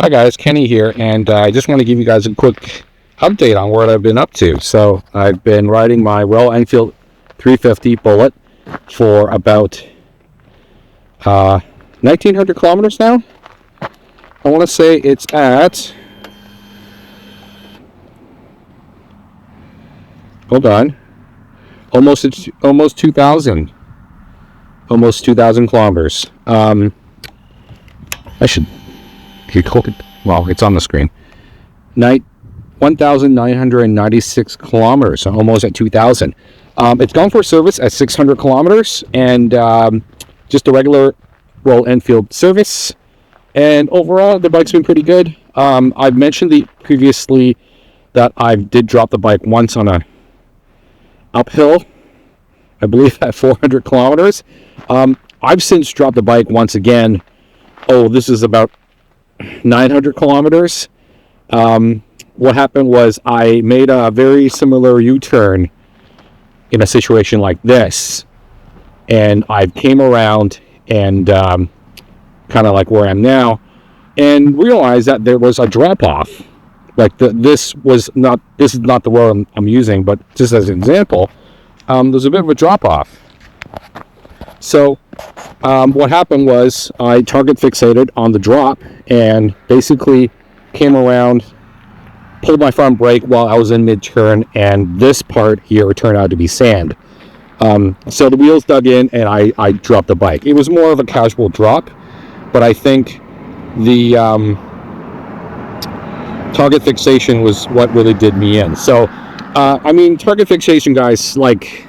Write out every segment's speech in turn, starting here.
Hi guys, Kenny here, and I just want to give you guys a quick update on what I've been up to. So I've been riding my Enfield 350 Bullet for about 1,900 kilometers now. I want to say it's at, hold on, almost 2,000, almost 2,000 kilometers. I should. Well, it's on the screen. 1,996 kilometers, so almost at 2,000. It's gone for service at 600 kilometers, and just a regular Enfield service. And overall, the bike's been pretty good. I've mentioned previously that I did drop the bike once on a uphill, I believe at 400 kilometers. I've since dropped the bike once again. This is about 900 kilometers. What happened was I made a very similar U-turn in a situation like this, and I came around and kind of like where I am now, and realized that there was a drop-off. Like this is not the road I'm using, but just as an example, there's a bit of a drop-off. So what happened was I target fixated on the drop and basically came around, pulled my front brake while I was in mid-turn, and this part here turned out to be sand. So the wheels dug in and I dropped the bike. It was more of a casual drop, but I think the target fixation was what really did me in. So, target fixation, guys, like,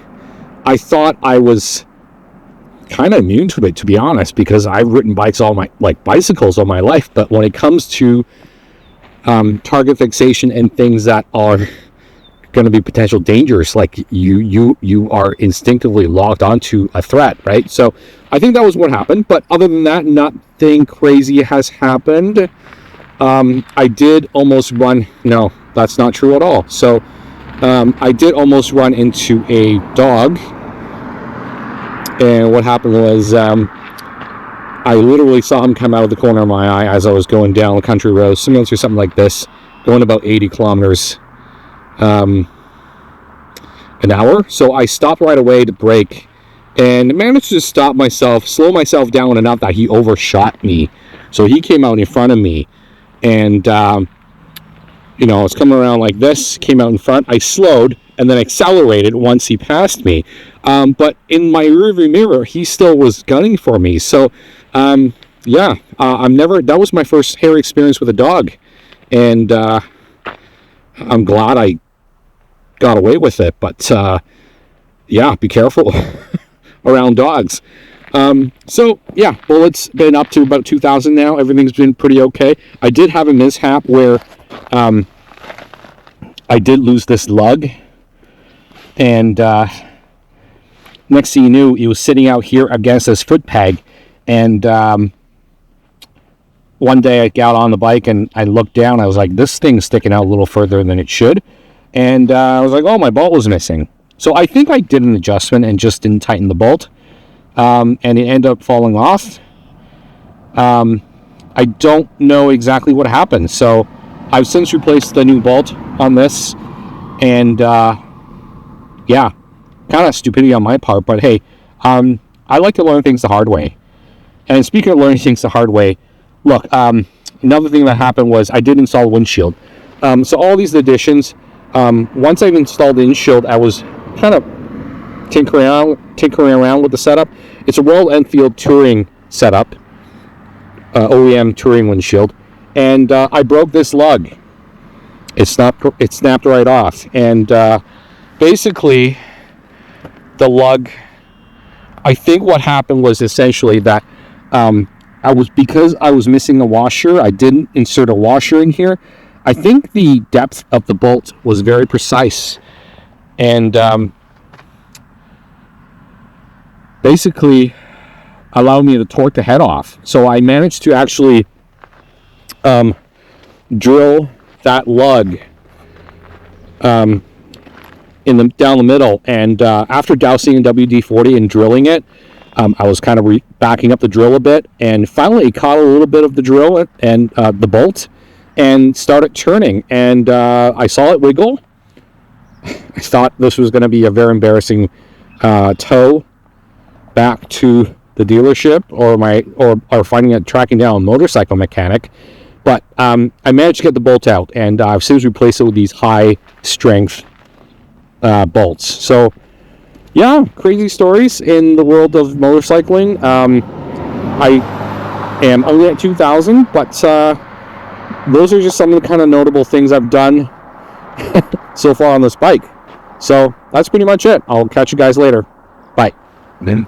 I thought I was kind of immune to it, to be honest, because I've ridden bicycles all my life. But when it comes to target fixation and things that are going to be potential dangers, like you are instinctively locked onto a threat, right? So I think that was what happened. But other than that, nothing crazy has happened. I did almost run. No, that's not true at all. So I did almost run into a dog. And what happened was I literally saw him come out of the corner of my eye as I was going down a country road, similar to something like this, going about 80 kilometers an hour. So I stopped right away to brake and managed to slow myself down enough that he overshot me. So he came out in front of me, and I was coming around like this, came out in front. I slowed and then accelerated once he passed me. But in my rearview mirror, he still was gunning for me. So, that was my first hairy experience with a dog. And I'm glad I got away with it. But, be careful around dogs. Bullet's been up to about 2,000 now. Everything's been pretty okay. I did have a mishap where I did lose this lug. And next thing you knew, he was sitting out here against this foot peg. And one day I got on the bike and I looked down. I was like, this thing's sticking out a little further than it should. And I was like, oh, my bolt was missing. So I think I did an adjustment and just didn't tighten the bolt. And it ended up falling off. I don't know exactly what happened. So I've since replaced the new bolt on this. And kind of stupidity on my part, but hey, I like to learn things the hard way. And speaking of learning things the hard way, look, another thing that happened was I did install a windshield. So all these additions, once I've installed the windshield, I was kind of tinkering around with the setup. It's a Royal Enfield touring setup, OEM touring windshield, and I broke this lug. It snapped right off, and basically, the lug, I think what happened was essentially that because I was missing a washer, I didn't insert a washer in here. I think the depth of the bolt was very precise, and basically allowed me to torque the head off. So I managed to actually drill that lug down the middle, and after dousing in WD-40 and drilling it, I was kind of backing up the drill a bit, and finally it caught a little bit of the drill and the bolt, and started turning. And I saw it wiggle. I thought this was going to be a very embarrassing tow back to the dealership, or finding it tracking down a motorcycle mechanic. But I managed to get the bolt out, and I've since replaced it with these high strength bolts. So yeah, crazy stories in the world of motorcycling. I am only at 2,000, but those are just some of the kind of notable things I've done so far on this bike. So that's pretty much it. I'll catch you guys later. Bye. Then